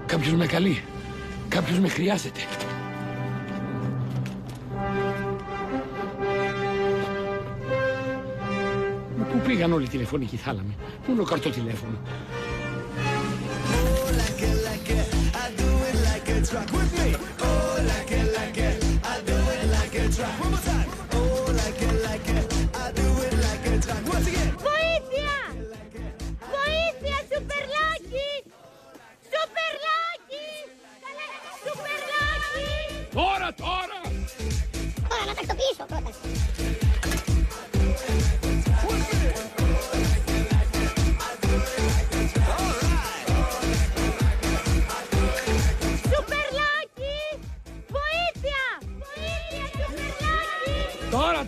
Κάποιος με καλεί. Κάποιος με χρειάζεται. Μα πού πήγαν όλοι οι τηλεφωνικοί θάλαμοι? Πού είναι ο καρτοτηλέφωνο? Βοήθεια! Βοήθεια, Σουπερλάκι! Σουπερλάκι! Σουπερλάκι! Τώρα! Τώρα να τακτοποιήσω πρώτα. Σουπερλάκι! Βοήθεια! Βοήθεια, Σουπερλάκι! Τώρα,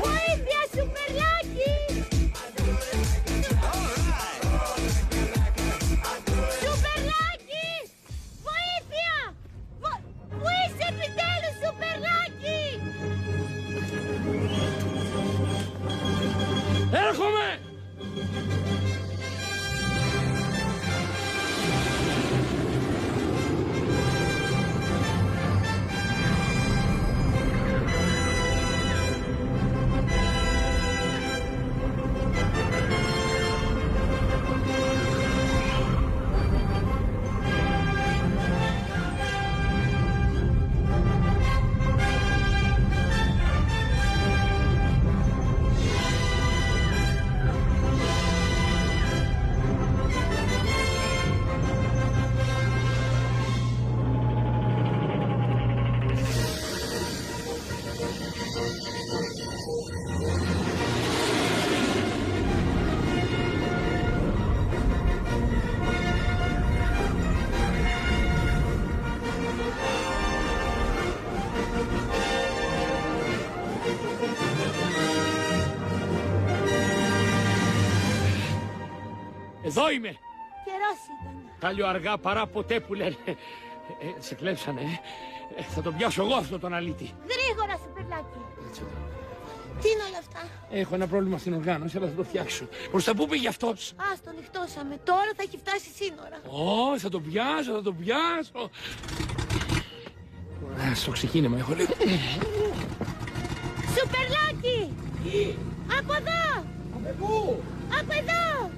Βοήθεια, Σουπερλάκι! Σουπερλάκι! Βοήθεια! Πού είσαι επιτέλους, Σουπερλάκι? Έρχομαι! Εδώ είμαι! Καιρός ήταν. Κάλλιο αργά παρά ποτέ που λένε. Σε κλέψανε, θα τον πιάσω εγώ αυτό τον αλήτη. Γρήγορα, Σουπερλάκι. Τι είναι όλα αυτά? Έχω ένα πρόβλημα στην οργάνωση, αλλά θα το φτιάξω. Προς τα πού πήγε αυτός? Ας τον νυχτώσαμε. Τώρα θα έχει φτάσει σύνορα. Ω, θα τον πιάσω. Στο ξεκίνημα έχω λίγο. Σουπερλάκι! Από εδώ! Από πού? Από εδώ!